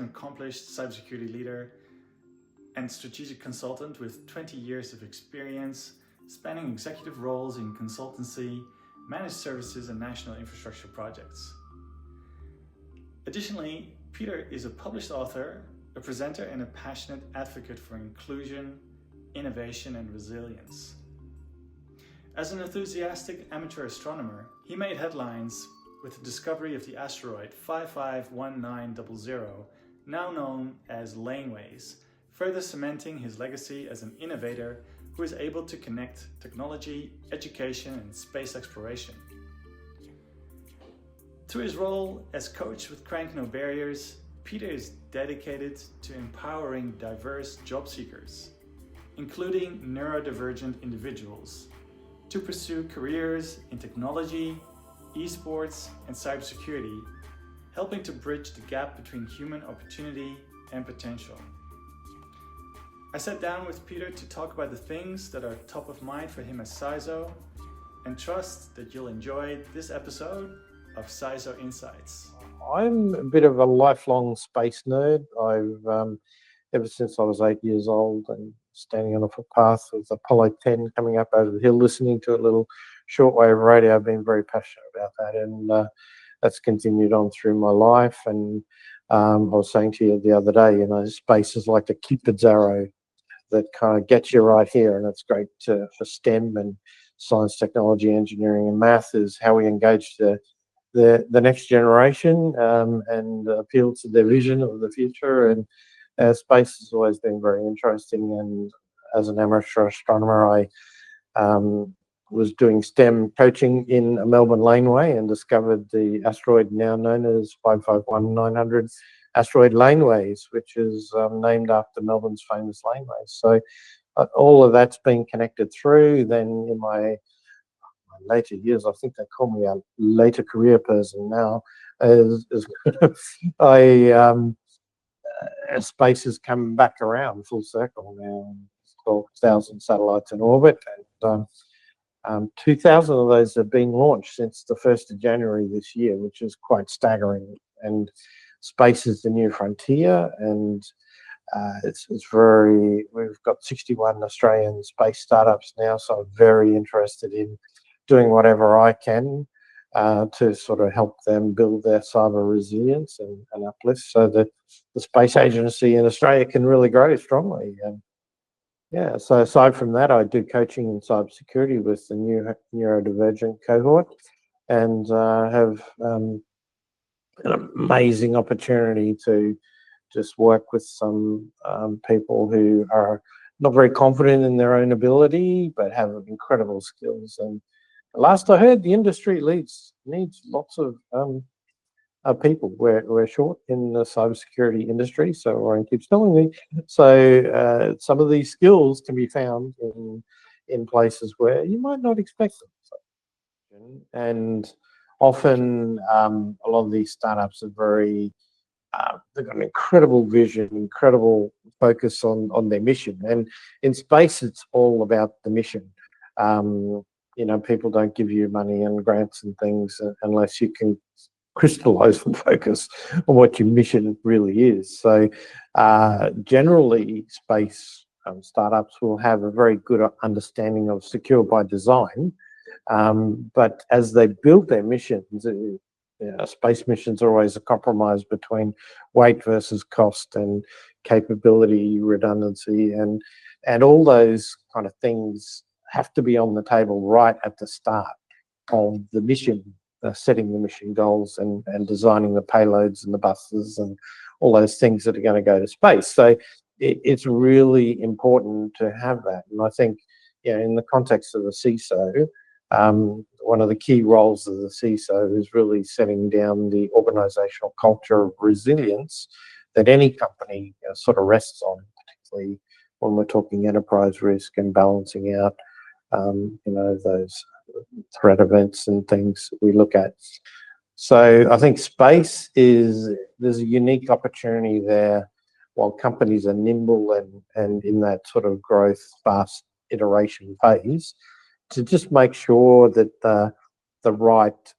accomplished cybersecurity leader and strategic consultant with 20 years of experience, spanning executive roles in consultancy, managed services, and national infrastructure projects. Additionally, Peter is a published author, a presenter, and a passionate advocate for inclusion, innovation, and resilience. As an enthusiastic amateur astronomer, he made headlines with the discovery of the asteroid 551900, now known as Laneways, further cementing his legacy as an innovator who is able to connect technology, education, and space exploration. Through his role as coach with Crank No Barriers, Peter is dedicated to empowering diverse job seekers, including neurodivergent individuals, to pursue careers in technology, esports, and cybersecurity, helping to bridge the gap between human opportunity and potential. I sat down with Peter to talk about the things that are top of mind for him as CISO, and trust that you'll enjoy this episode of CISO Insights. I'm a bit of a lifelong space nerd. I've ever since I was 8 years old and standing on a footpath with Apollo 10 coming up over the hill, listening to a little shortwave radio, I've been very passionate about that, and that's continued on through my life. And I was saying to you the other day, space is like the Cupid's arrow that kind of gets you right here, and it's great for STEM and science, technology, engineering, and math is how we engage the next generation and appeal to their vision of the future. And space has always been very interesting. And as an amateur astronomer, I was doing STEM coaching in a Melbourne laneway and discovered the asteroid now known as 551900 asteroid Laneways, which is named after Melbourne's famous laneways. So all of that's been connected through. Then in my later years, I think they call me a later career person now, as space has come back around full circle now. 12,000 satellites in orbit, and 2,000 of those have been launched since the 1st of January this year, which is quite staggering. And space is the new frontier, and we've got 61 Australian space startups now, so I'm very interested in doing whatever I can to sort of help them build their cyber resilience and uplift so that the space agency in Australia can really grow strongly. And yeah, so aside from that, I do coaching in cybersecurity with the new neurodivergent cohort, and have an amazing opportunity to just work with some people who are not very confident in their own ability, but have incredible skills. And last I heard, the industry needs lots of people. We're short in the cybersecurity industry, so Ryan keeps telling me. So some of these skills can be found in places where you might not expect them. So, and often a lot of these startups are very they've got an incredible vision, incredible focus on their mission. And in space, it's all about the mission. People don't give you money and grants and things unless you can crystallize the focus on what your mission really is. So generally, space startups will have a very good understanding of secure by design. But as they build their missions, space missions are always a compromise between weight versus cost and capability, redundancy, and all those kind of things have to be on the table right at the start of the mission, setting the mission goals and designing the payloads and the buses and all those things that are going to go to space. So it's really important to have that. And I think, in the context of the CISO, one of the key roles of the CISO is really setting down the organizational culture of resilience that any company sort of rests on, particularly when we're talking enterprise risk and balancing out, those threat events and things we look at. So I think there's a unique opportunity there while companies are nimble and in that sort of growth, fast iteration phase, to just make sure that the right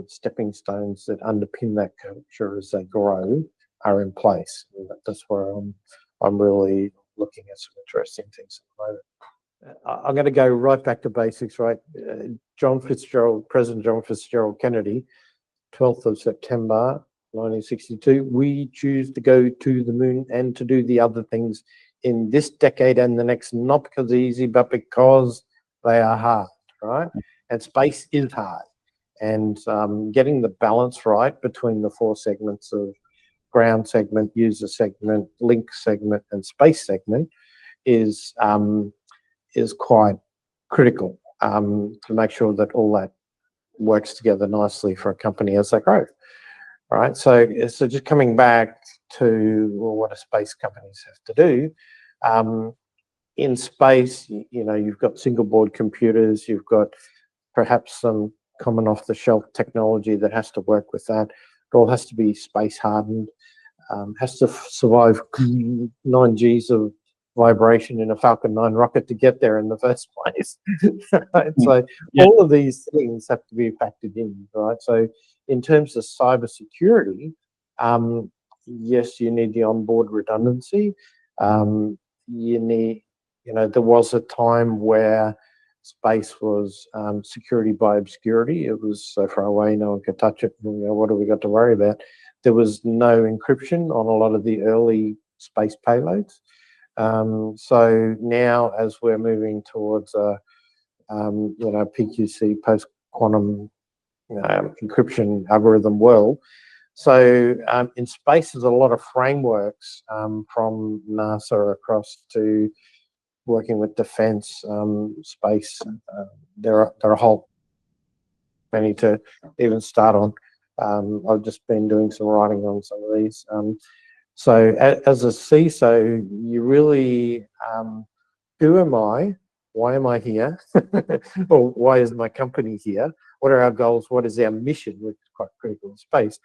stepping stones that underpin that culture as they grow are in place. And that's where I'm really looking at some interesting things at the moment. I'm going to go right back to basics, right? President John Fitzgerald Kennedy, 12th of September, 1962, we choose to go to the moon and to do the other things in this decade and the next, not because they're easy, but because they are hard, right? And space is hard. And getting the balance right between the four segments of ground segment, user segment, link segment, and space segment is quite critical to make sure that all that works together nicely for a company as they grow. Right, so just coming back to what do space companies have to do? In space, you've got single board computers, you've got perhaps some common off-the-shelf technology that has to work with that. It all has to be space hardened, has to survive 9 Gs of vibration in a Falcon 9 rocket to get there in the first place. Right? So all of these things have to be factored in, right? So in terms of cybersecurity, yes, you need the onboard redundancy. You need, there was a time where space was security by obscurity. It was so far away, no one could touch it. What have we got to worry about? There was no encryption on a lot of the early space payloads. So now, as we're moving towards a PQC post-quantum encryption algorithm world, so in space there's a lot of frameworks from NASA across to working with defense, space. There are a whole many to even start on. I've just been doing some writing on some of these. So as a CISO, you really, who am I? Why am I here? Or why is my company here? What are our goals? What is our mission, which is quite critical in space?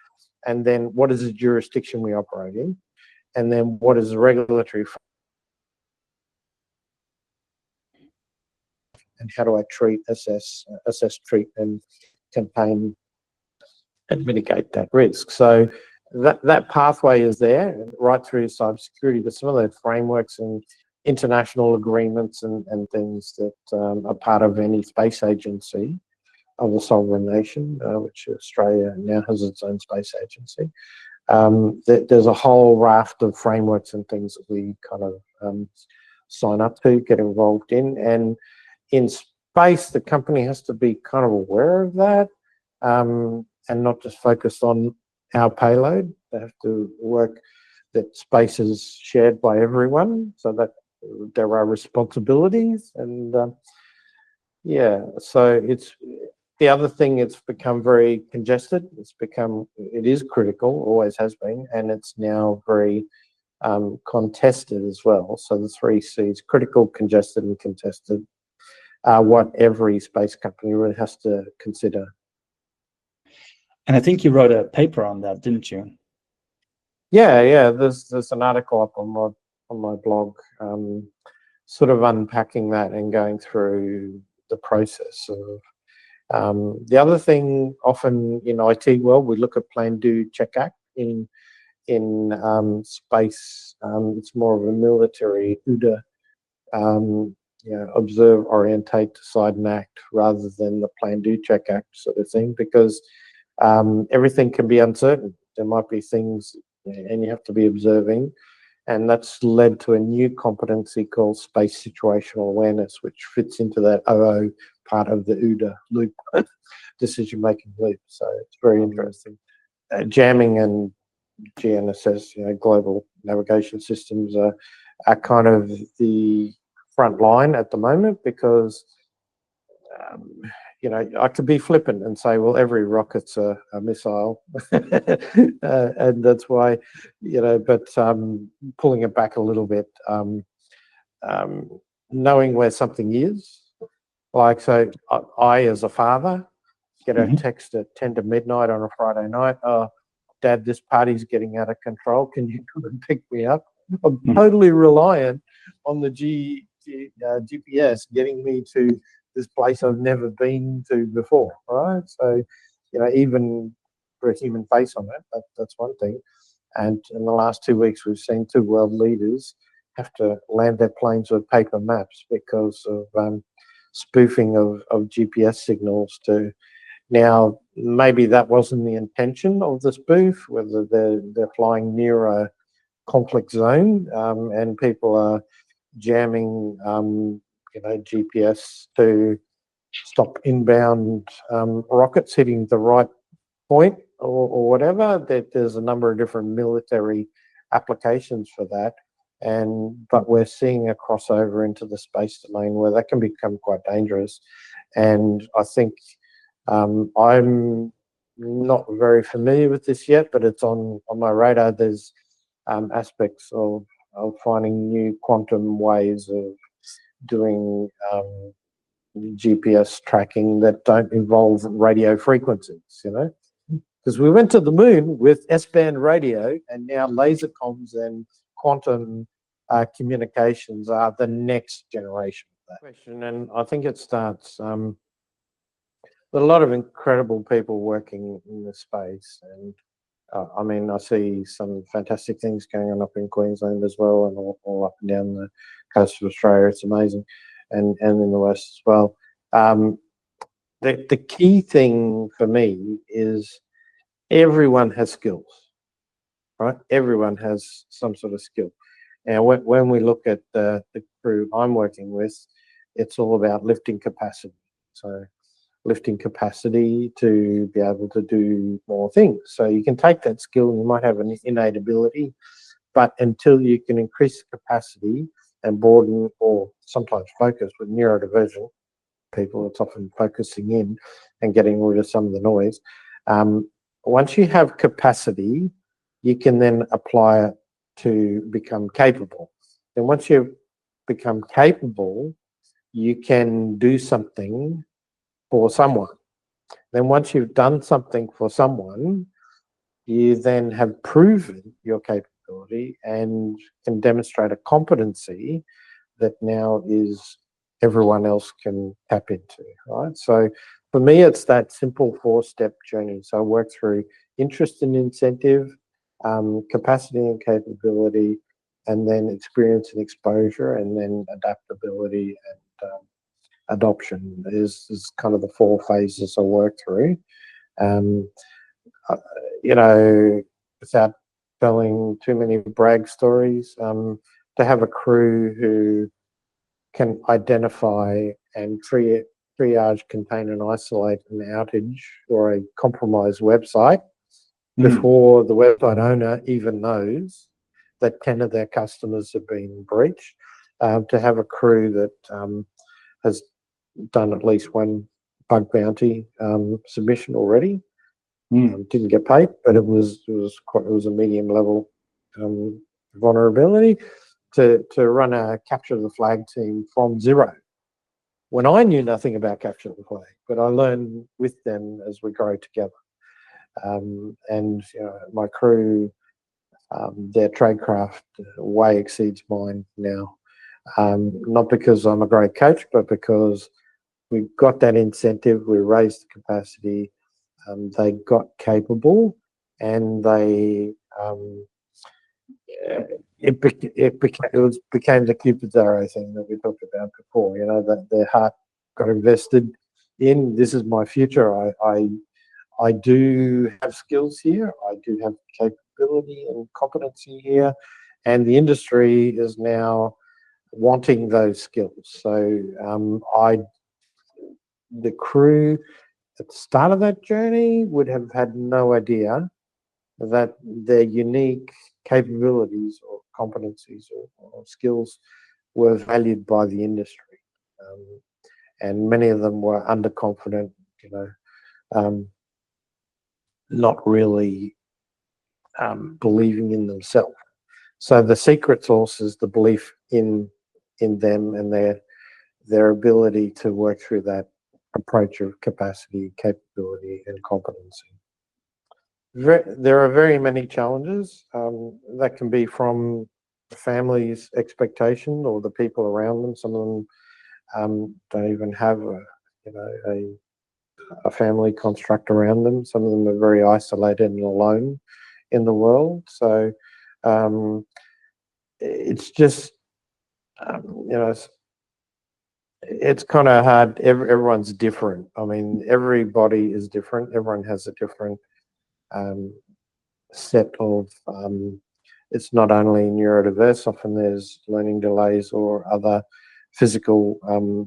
And then what is the jurisdiction we operate in? And then what is the regulatory? And how do I treat, assess, treat, and contain and mitigate that risk? So that pathway is there right through cybersecurity, but some of the frameworks and international agreements and things that are part of any space agency of a sovereign nation, which Australia now has its own space agency. There's a whole raft of frameworks and things that we kind of sign up to, get involved in. And in space, the company has to be kind of aware of that and not just focused on our payload. They have to work that space is shared by everyone so that there are responsibilities. And so it's the other thing, it's become very congested. It is critical, always has been, and it's now very contested as well. So the 3 Cs, critical, congested, and contested, are what every space company really has to consider. And I think you wrote a paper on that, didn't you? Yeah. There's an article up on my blog, sort of unpacking that and going through the process of. The other thing, often in IT world, we look at plan, do, check, act. In space, it's more of a military OODA, observe, orientate, decide, and act, rather than the plan, do, check, act sort of thing, because everything can be uncertain. There might be things, and you have to be observing, and that's led to a new competency called space situational awareness, which fits into that OO part of the OODA loop, decision-making loop. So it's very interesting. Jamming and GNSS, global navigation systems, are kind of the front line at the moment, because I could be flippant and say, well, every rocket's a missile, and that's why, but pulling it back a little bit, knowing where something is, like, so I as a father get a text at 10 to midnight on a Friday night, oh, Dad, this party's getting out of control, can you come and pick me up? I'm totally reliant on the GPS getting me to this place I've never been to before, right? So, even for a human face on it, that's one thing. And in the last 2 weeks, we've seen 2 world leaders have to land their planes with paper maps because of spoofing of GPS signals to. Now, maybe that wasn't the intention of the spoof, whether they're flying near a conflict zone and people are jamming, GPS to stop inbound rockets hitting the right point or whatever. There's a number of different military applications for that. But we're seeing a crossover into the space domain where that can become quite dangerous. And I think I'm not very familiar with this yet, but it's on my radar. There's aspects of finding new quantum ways of doing GPS tracking that don't involve radio frequencies, because we went to the moon with S-band radio, and now laser comms and quantum communications are the next generation of that question. And I think it starts with a lot of incredible people working in this space. And I see some fantastic things going on up in Queensland as well, and all up and down the coast of Australia. It's amazing, and in the West as well. The key thing for me is everyone has skills, right? Everyone has some sort of skill. And when we look at the crew I'm working with, it's all about lifting capacity. So lifting capacity to be able to do more things. So you can take that skill and you might have an innate ability, but until you can increase capacity and broaden or sometimes focus with neurodivergent people, it's often focusing in and getting rid of some of the noise. Once you have capacity, you can then apply it to become capable. And once you become capable, you can do something for someone. Then once you've done something for someone, you then have proven your capability and can demonstrate a competency that now is everyone else can tap into, right? So for me, it's that simple 4-step journey. So I work through interest and incentive, capacity and capability, and then experience and exposure, and then adaptability and adoption is kind of the 4 phases I work through. Without telling too many brag stories, to have a crew who can identify and triage, contain and isolate an outage or a compromised website before the website owner even knows that 10 of their customers have been breached, to have a crew that has done at least 1 bug bounty submission already. Didn't get paid, but it was a medium level vulnerability. To run a capture the flag team from zero, when I knew nothing about capture the flag, but I learned with them as we grow together. My crew, their tradecraft way exceeds mine now. Not because I'm a great coach, but because we got that incentive, we raised the capacity, they got capable, and they it became the Cupid's arrow thing that we talked about before. That their heart got invested in. This is my future. I do have skills here. I do have capability and competency here, and the industry is now wanting those skills. So the crew at the start of that journey would have had no idea that their unique capabilities or competencies or skills were valued by the industry. And many of them were underconfident, not really believing in themselves. So the secret sauce is the belief in them and their ability to work through that approach of capacity, capability, and competency. There are very many challenges that can be from the family's expectation or the people around them. Some of them don't even have a family construct around them. Some of them are very isolated and alone in the world. So it's just, it's kind of hard. Everyone's different. I mean, everybody is different. Everyone has a different set of, it's not only neurodiverse, often there's learning delays or other physical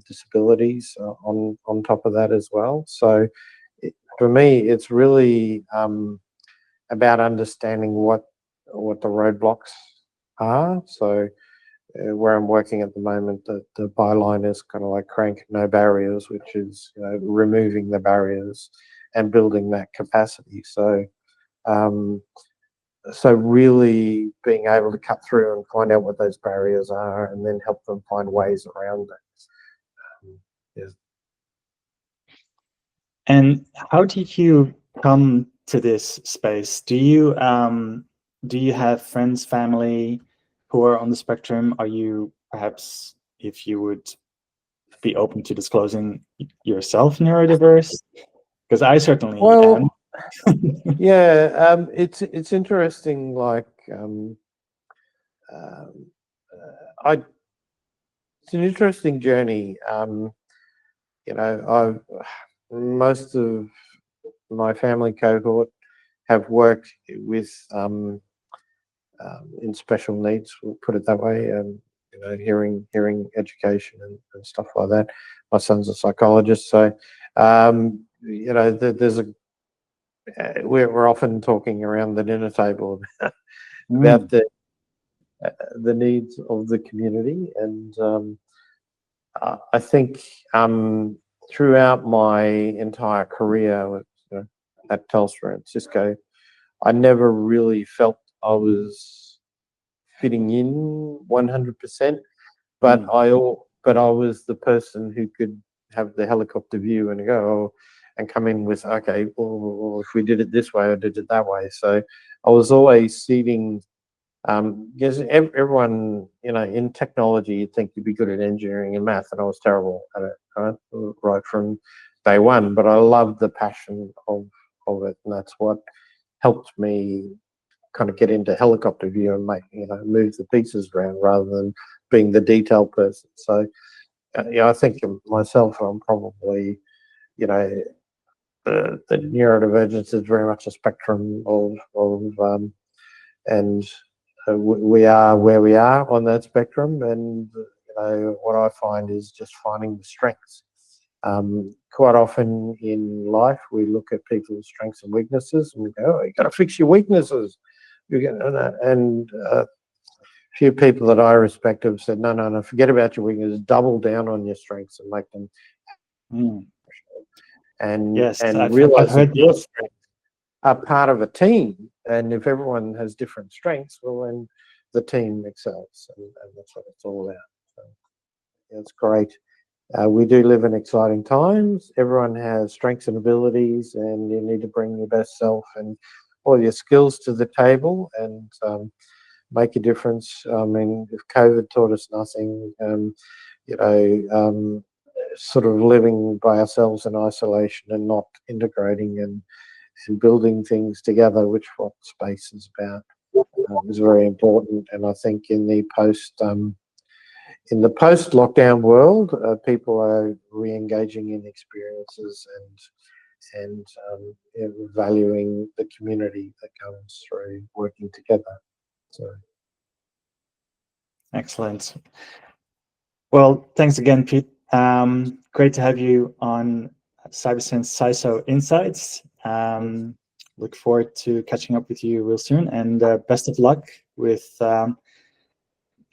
disabilities on top of that as well. So for me, it's really about understanding what the roadblocks are. So where I'm working at the moment, the byline is kind of like crank no barriers, which is removing the barriers and building that capacity. So so really being able to cut through and find out what those barriers are, and then help them find ways around it. Yeah. And how did you come to this space? Do you have friends, family who are on the spectrum? Are you perhaps, if you would be open to disclosing, yourself neurodiverse? Because I certainly am. Yeah, it's interesting. Like, it's an interesting journey. Most of my family cohort have worked with in special needs, we'll put it that way, and hearing education and stuff like that. My son's a psychologist, so there's a we're often talking around the dinner table about the needs of the community, and I think throughout my entire career at Telstra and Cisco, I never really felt I was fitting in 100%, but I was the person who could have the helicopter view and go and come in with, okay, well, if we did it this way or did it that way. So I was always seeding. Because everyone, in technology, you'd think you'd be good at engineering and math, and I was terrible at it right from day one. But I loved the passion of it, and that's what helped me kind of get into helicopter view and move the pieces around rather than being the detail person. So, I think myself, I'm probably, the neurodivergence is very much a spectrum of and we are where we are on that spectrum, and what I find is just finding the strengths. Quite often in life, we look at people's strengths and weaknesses, and we go, "Oh, you got to fix your weaknesses." And a few people that I respect have said, "No, forget about your weaknesses. Double down on your strengths and make them." And realize that your strengths are part of a team, and if everyone has different strengths, well, then the team excels, and that's what it's all about. So, it's great. We do live in exciting times. Everyone has strengths and abilities, and you need to bring your best self and all your skills to the table and make a difference. I mean, if COVID taught us nothing, sort of living by ourselves in isolation and not integrating and building things together, which what space is about, is very important. And I think in the post-lockdown world, people are re-engaging in experiences and valuing the community that comes through working together. So, excellent. Well, thanks again, Pete. Great to have you on CyberSense CISO Insights. Look forward to catching up with you real soon, and best of luck with the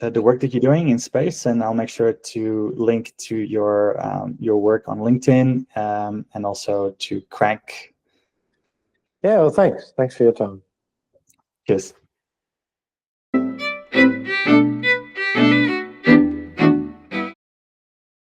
work that you're doing in space. And I'll make sure to link to your work on LinkedIn and also to Crank. yeah, well, thanks for your time. Cheers.